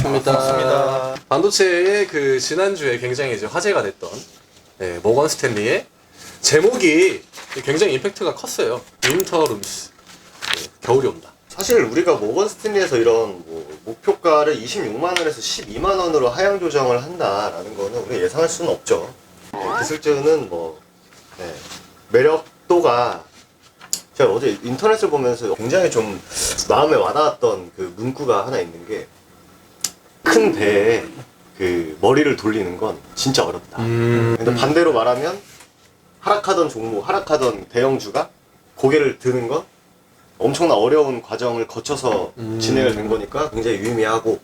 반갑습니다. 반도체의 그 지난주에 굉장히 이제 화제가 됐던 모건 스탠리의 제목이 굉장히 임팩트가 컸어요. 윈터 룸스. 겨울이 온다. 사실 우리가 모건 스탠리에서 이런 목표가를 26만 원에서 12만 원으로 하향 조정을 한다라는 거는 우리가 예상할 수는 없죠. 기술주는 매력도가 제가 어제 인터넷을 보면서 굉장히 좀 마음에 와닿았던 그 문구가 하나 있는 게 큰 배에 그 머리를 돌리는 건 진짜 어렵다. 근데 반대로 말하면 하락하던 종목, 하락하던 대형주가 고개를 드는 건 엄청나 어려운 과정을 거쳐서 진행을 된 거니까 굉장히 유의미하고,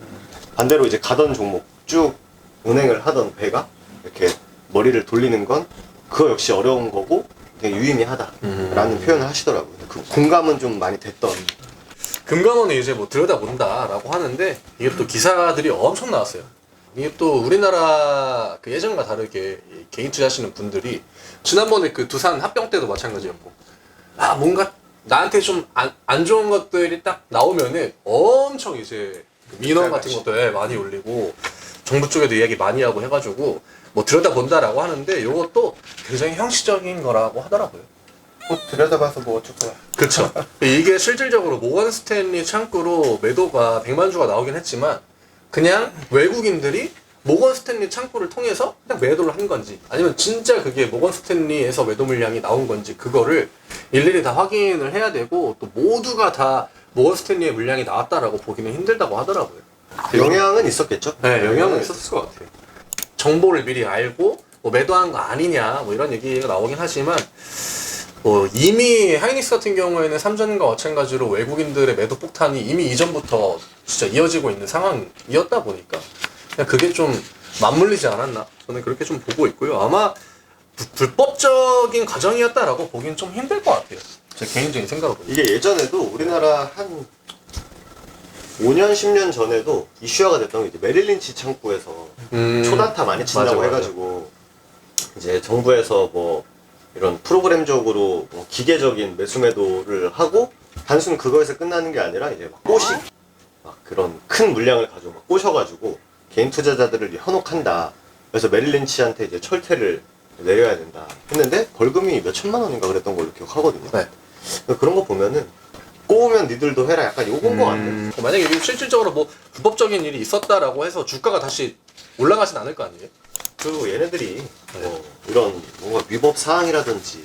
반대로 이제 가던 종목 쭉 운행을 하던 배가 이렇게 머리를 돌리는 건 그거 역시 어려운 거고 되게 유의미하다라는 표현을 하시더라고요. 그 공감은 좀 많이 됐던. 금감원은 이제 뭐 들여다본다라고 하는데 이게 또 기사들이 엄청 나왔어요. 이게 또 우리나라 그 예전과 다르게 개인 투자하시는 분들이 지난번에 그 두산 합병 때도 마찬가지였고, 뭔가 나한테 좀 안 좋은 것들이 딱 나오면은 엄청 이제 민원 같은 것도 많이 올리고 정부 쪽에도 이야기 많이 하고 해가지고 뭐 들여다본다라고 하는데 이것도 굉장히 형식적인 거라고 하더라고요. 들여다봐서 뭐 어쩔 거야. 그쵸. 이게 실질적으로 모건 스탠리 창구로 매도가 100만 주가 나오긴 했지만 그냥 외국인들이 모건 스탠리 창구를 통해서 그냥 매도를 한 건지, 아니면 진짜 그게 모건 스탠리에서 매도 물량이 나온 건지, 그거를 일일이 다 확인을 해야 되고, 또 모두가 다 모건 스탠리의 물량이 나왔다라고 보기는 힘들다고 하더라고요. 영향은 있었겠죠? 네, 영향은 있었을 것 같아요. 정보를 미리 알고 뭐 매도한 거 아니냐 뭐 이런 얘기가 나오긴 하지만, 이미 하이닉스 같은 경우에는 삼전과 마찬가지로 외국인들의 매도 폭탄이 이미 이전부터 진짜 이어지고 있는 상황이었다 보니까 그냥 그게 좀 맞물리지 않았나, 저는 그렇게 좀 보고 있고요. 아마 불법적인 과정이었다라고 보기는 좀 힘들 것 같아요, 제 개인적인 생각으로. 이게 예전에도 우리나라 한 5년, 10년 전에도 이슈화가 됐던 게 이제 메릴 린치 창구에서 초단타 많이 친다고 맞아. 해가지고 이제 정부에서 뭐 이런 프로그램적으로 뭐 기계적인 매수 매도를 하고, 단순 그거에서 끝나는 게 아니라 이제 막 막 그런 큰 물량을 가지고 막 꼬셔가지고 개인 투자자들을 현혹한다. 그래서 메릴 린치한테 이제 철퇴를 내려야 된다 했는데 벌금이 몇 천만 원인가 그랬던 걸로 기억하거든요. 네. 그런 거 보면은 꼬우면 니들도 해라, 약간 요건 거 같아요. 만약에 이게 실질적으로 뭐 불법적인 일이 있었다라고 해서 주가가 다시 올라가진 않을 거 아니에요? 그리고 얘네들이 뭐 이런 뭔가 위법 사항이라든지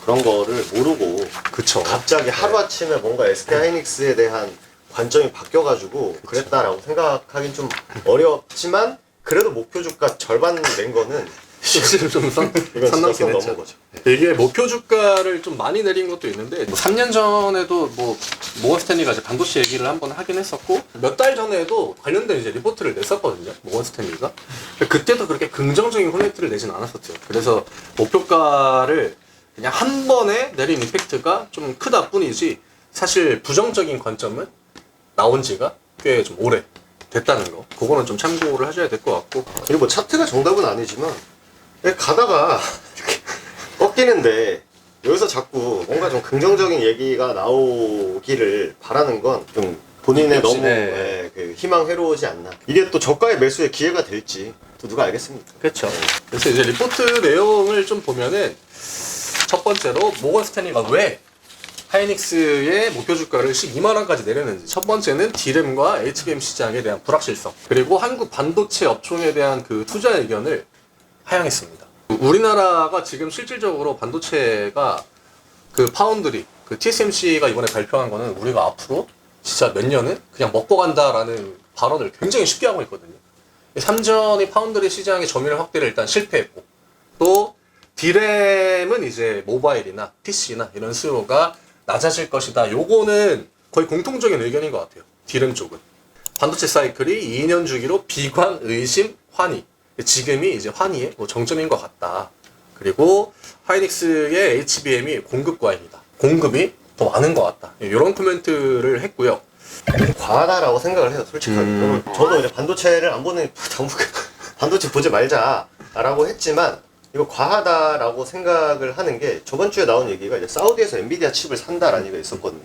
그런 거를 모르고 그쵸. 갑자기 하루아침에 뭔가 SK 하이닉스에 대한 관점이 바뀌어가지고 그랬다라고 생각하긴 좀 어렵지만, 그래도 목표 주가 절반 낸 거는 실제로 좀 이건 선 진짜 넘긴 선 했죠. 넘은 거죠. 이게 목표 주가를 좀 많이 내린 것도 있는데, 뭐 3년 전에도 뭐 모건 스탠리가 이제 반도체 얘기를 한번 하긴 했었고, 몇 달 전에도 관련된 이제 리포트를 냈었거든요, 모건 스탠리가. 그때도 그렇게 긍정적인 콘텐츠를 내진 않았었죠. 그래서 목표가를 그냥 한 번에 내린 임팩트가 좀 크다 뿐이지, 사실 부정적인 관점은 나온 지가 꽤 좀 오래 됐다는 거, 그거는 좀 참고를 하셔야 될 것 같고. 그리고 뭐 차트가 정답은 아니지만 그냥 가다가 이렇게 꺾이는데 여기서 자꾸 뭔가 좀 긍정적인 얘기가 나오기를 바라는 건 좀 본인의 너무 그 희망회로우지 않나. 이게 또 저가의 매수의 기회가 될지 또 누가 알겠습니까? 그렇죠. 그래서 이제 리포트 내용을 좀 보면은, 첫 번째로 모건 스탠리가 왜 하이닉스의 목표 주가를 12만 원까지 내렸는지. 첫 번째는 D램과 HBM 시장에 대한 불확실성, 그리고 한국 반도체 업종에 대한 그 투자 의견을 하향했습니다. 우리나라가 지금 실질적으로 반도체가 그 파운드리, 그 TSMC가 이번에 발표한 거는 우리가 앞으로 진짜 몇 년은 그냥 먹고 간다라는 발언을 굉장히 쉽게 하고 있거든요. 삼전이 파운드리 시장의 점유율 확대를 일단 실패했고, 또 D램은 이제 모바일이나 PC나 이런 수요가 낮아질 것이다. 요거는 거의 공통적인 의견인 것 같아요, D램 쪽은. 반도체 사이클이 2년 주기로 비관, 의심, 환희. 지금이 이제 환희의 뭐 정점인 것 같다. 그리고 하이닉스의 HBM이 공급 과잉이다. 공급이 더 많은 것 같다. 이런 코멘트를 했고요. 과하다라고 생각을 해요, 솔직하게. 저도 이제 반도체를 안 보는 반도체 보지 말자라고 했지만, 이거 과하다라고 생각을 하는 게, 저번 주에 나온 얘기가 이제 사우디에서 엔비디아 칩을 산다라는 얘기가 있었거든요.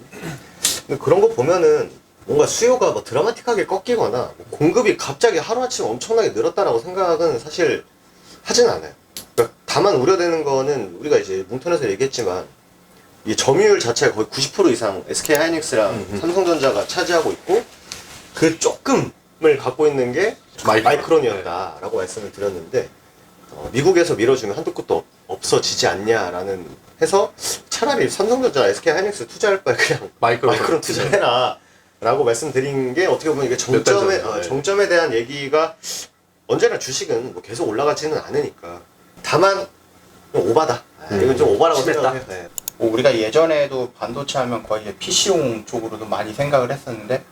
근데 그런 거 보면은 뭔가 수요가 뭐 드라마틱하게 꺾이거나 뭐 공급이 갑자기 하루아침에 엄청나게 늘었다라고 생각은 사실 하진 않아요. 그러니까 다만 우려되는 거는 우리가 이제 뭉턴에서 얘기했지만 이 점유율 자체가 거의 90% 이상 SK 하이닉스랑 삼성전자가 차지하고 있고 그 조금을 갖고 있는 게 마이크론이었다라고 말씀을 드렸는데 미국에서 밀어주면 한도 끝도 없어지지 않냐라는 해서 차라리 삼성전자, SK 하이닉스 투자할 바에 그냥 마이크론 투자해라 라고 말씀드린 게 어떻게 보면 이게 정점에 대한 얘기가 언제나 주식은 뭐 계속 올라가지는 않으니까 다만 좀 오바다. 이건 좀 오바라고 생각해요. 네. 뭐 우리가 예전에도 반도체 하면 거의 PC용 쪽으로도 많이 생각을 했었는데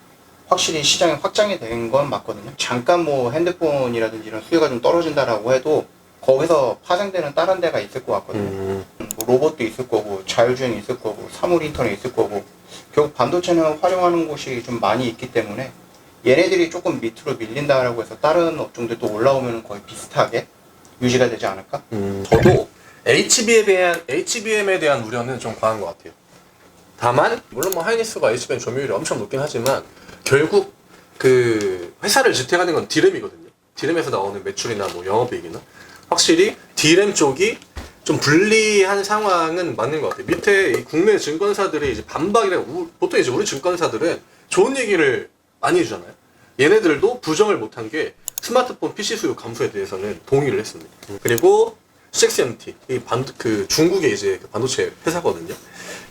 확실히 시장이 확장이 된 건 맞거든요. 잠깐 뭐 핸드폰이라든지 이런 수요가 좀 떨어진다라고 해도 거기서 파생되는 다른 데가 있을 것 같거든요. 뭐 로봇도 있을 거고 자율주행이 있을 거고 사물 인터넷 있을 거고 결국 반도체는 활용하는 곳이 좀 많이 있기 때문에 얘네들이 조금 밑으로 밀린다라고 해서 다른 업종들도 올라오면 거의 비슷하게 유지가 되지 않을까? 저도 HBM에 대한 우려는 좀 과한 것 같아요. 다만 물론 뭐 하이닉스가 HBM 점유율이 엄청 높긴 하지만 결국 그 회사를 지탱하는 건 D램이거든요. D램에서 나오는 매출이나 뭐 영업이익이나 확실히 D램 쪽이 좀 불리한 상황은 맞는 것 같아요. 밑에 이 국내 증권사들의 이제 반박이라고 보통 이제 우리 증권사들은 좋은 얘기를 많이 해주잖아요. 얘네들도 부정을 못한 게 스마트폰 PC 수요 감소에 대해서는 동의를 했습니다. 그리고 CXMT 그 중국의 이제 그 반도체 회사거든요.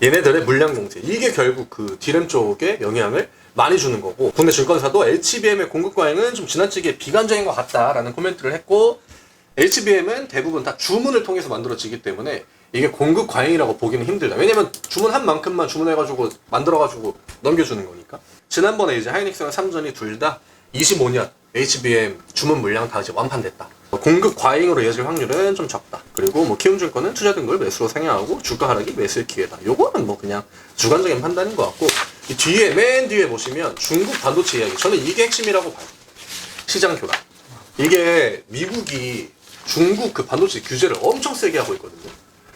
얘네들의 물량 공세 이게 결국 그 D램 쪽에 영향을 많이 주는 거고 국내 증권사도 HBM의 공급 과잉은 좀 지나치게 비관적인 것 같다라는 코멘트를 했고 HBM은 대부분 다 주문을 통해서 만들어지기 때문에 이게 공급 과잉이라고 보기는 힘들다. 왜냐면 주문한 만큼만 주문해가지고 만들어가지고 넘겨주는 거니까. 지난번에 이제 하이닉스랑 삼전이 둘 다 25년 HBM 주문 물량 다 이제 완판됐다. 공급 과잉으로 이어질 확률은 좀 적다. 그리고 뭐 키움증권은 투자 등급을 매수로 상향하고 주가 하락이 매수의 기회다. 요거는 뭐 그냥 주관적인 판단인 것 같고 이 뒤에 맨 뒤에 보시면 중국 반도체 이야기. 저는 이게 핵심이라고 봐요. 시장 교란. 이게 미국이 중국 그 반도체 규제를 엄청 세게 하고 있거든요.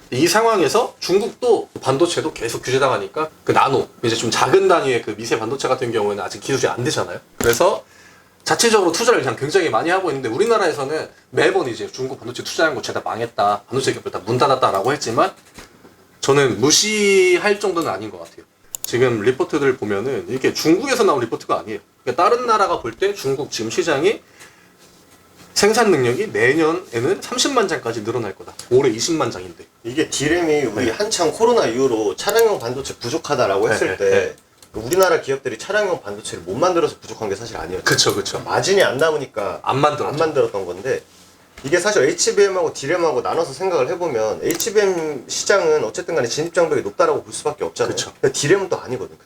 이 상황에서 중국도 반도체도 계속 규제당하니까 그 나노 이제 좀 작은 단위의 그 미세 반도체 같은 경우에는 아직 기술이 안 되잖아요. 그래서 자체적으로 투자를 그냥 굉장히 많이 하고 있는데 우리나라에서는 매번 이제 중국 반도체 투자한 거 죄다 망했다, 반도체 기업들 다 문 닫았다라고 했지만 저는 무시할 정도는 아닌 것 같아요. 지금 리포트들 보면은 이게 중국에서 나온 리포트가 아니에요. 그러니까 다른 나라가 볼 때 중국 지금 시장이 생산 능력이 내년에는 30만 장까지 늘어날 거다. 올해 20만 장인데. 이게 D램이 우리 한창 코로나 이후로 차량용 반도체 부족하다라고 했을 때 우리나라 기업들이 차량용 반도체를 못 만들어서 부족한 게 사실 아니었죠. 그쵸. 마진이 안 남으니까 안 만들었던 건데 이게 사실 HBM하고 D램하고 나눠서 생각을 해보면 HBM 시장은 어쨌든 간에 진입장벽이 높다라고 볼 수밖에 없잖아요. 그쵸. 근데 D램은 또 아니거든.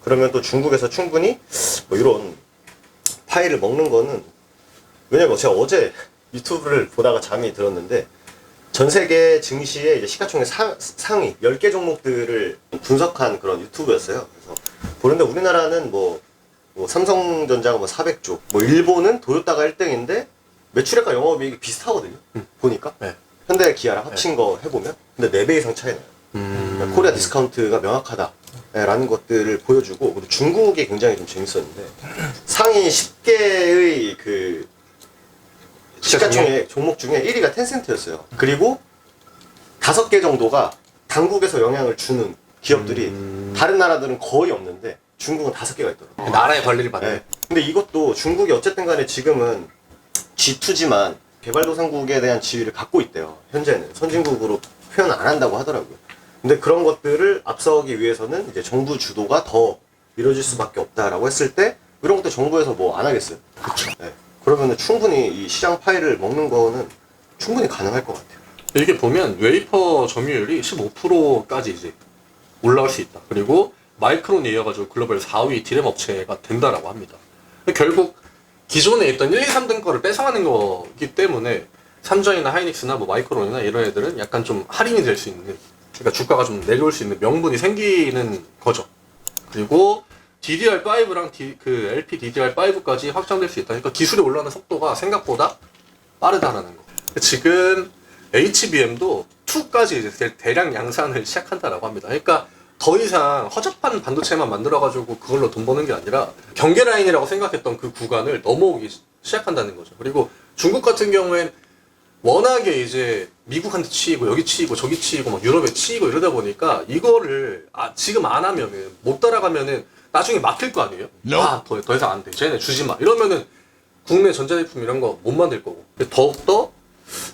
그러면 또 중국에서 충분히 뭐 이런 파일을 먹는 거는 왜냐면 제가 어제 유튜브를 보다가 잠이 들었는데 전 세계 증시의 이제 시가총액 상위 10개 종목들을 분석한 그런 유튜브였어요. 그래서 보는데 우리나라는 뭐 삼성전자가 뭐 400조, 뭐 일본은 도요타가 1등인데 매출액과 영업이익이 비슷하거든요. 보니까 현대 기아랑 합친 거 해보면 근데 4배 이상 차이 나요. 그러니까 코리아 디스카운트가 명확하다라는 것들을 보여주고 그리고 중국이 굉장히 좀 재밌었는데 상위 10개의 그 시가총액 종목 중에 1위가 텐센트였어요. 그리고 5개 정도가 당국에서 영향을 주는 기업들이 다른 나라들은 거의 없는데 중국은 5개가 있더라고요. 나라의 관리를 받는. 네. 근데 이것도 중국이 어쨌든 간에 지금은 G2지만 개발도상국에 대한 지위를 갖고 있대요. 현재는 선진국으로 표현 안 한다고 하더라고요. 근데 그런 것들을 앞서기 위해서는 이제 정부 주도가 더 이루어질 수밖에 없다라고 했을 때 이런 것도 정부에서 뭐 안 하겠어요. 그렇죠. 네. 그러면 충분히 이 시장 파일을 먹는 거는 충분히 가능할 것 같아요. 이렇게 보면 웨이퍼 점유율이 15%까지 이제 올라올 수 있다. 그리고 마이크론에 이어가지고 글로벌 4위 D램 업체가 된다라고 합니다. 결국 기존에 있던 1, 2, 3등 거를 뺏어가는 거기 때문에 삼전이나 하이닉스나 뭐 마이크론이나 이런 애들은 약간 좀 할인이 될 수 있는, 그러니까 주가가 좀 내려올 수 있는 명분이 생기는 거죠. 그리고 DDR5랑 그 LP DDR5까지 확장될 수 있다. 그러니까 기술이 올라가는 속도가 생각보다 빠르다라는 거. 지금 HBM도 2까지 이제 대량 양산을 시작한다라고 합니다. 그러니까 더 이상 허접한 반도체만 만들어가지고 그걸로 돈 버는 게 아니라 경계 라인이라고 생각했던 그 구간을 넘어오기 시작한다는 거죠. 그리고 중국 같은 경우엔 워낙에 이제 미국한테 치이고 여기 치이고 저기 치이고 막 유럽에 치이고 이러다 보니까 이거를 지금 안 하면은 못 따라가면은 나중에 막힐 거 아니에요? 더 이상 안 돼. 쟤네 주지 마. 이러면은 국내 전자제품 이런 거 못 만들 거고. 더욱더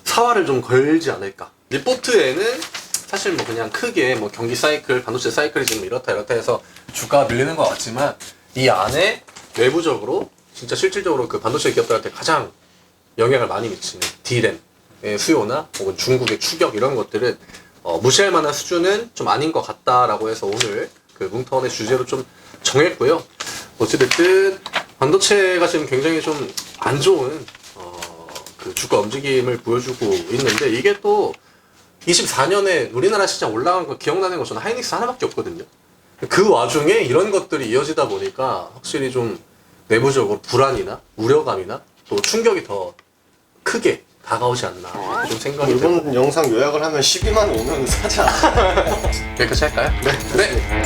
사활을 좀 걸지 않을까. 리포트에는 사실 뭐 그냥 크게 뭐 경기 사이클, 반도체 사이클이 지금 이렇다 해서 주가가 밀리는 것 같지만 이 안에 내부적으로 진짜 실질적으로 그 반도체 기업들한테 가장 영향을 많이 미치는 D램의 수요나 혹은 중국의 추격 이런 것들은 무시할 만한 수준은 좀 아닌 것 같다라고 해서 오늘 그 뭉턴의 주제로 좀 정했고요. 어찌됐든 반도체가 지금 굉장히 좀 안 좋은 그 주가 움직임을 보여주고 있는데 이게 또 24년에 우리나라 시장 올라간 거 기억나는 거 저는 하이닉스 하나밖에 없거든요. 그 와중에 이런 것들이 이어지다 보니까 확실히 좀 내부적으로 불안이나 우려감이나 또 충격이 더 크게 다가오지 않나 좀 생각이 이번 들고 영상 요약을 하면 12만 오면 사자. 여기까지 할까요? 네.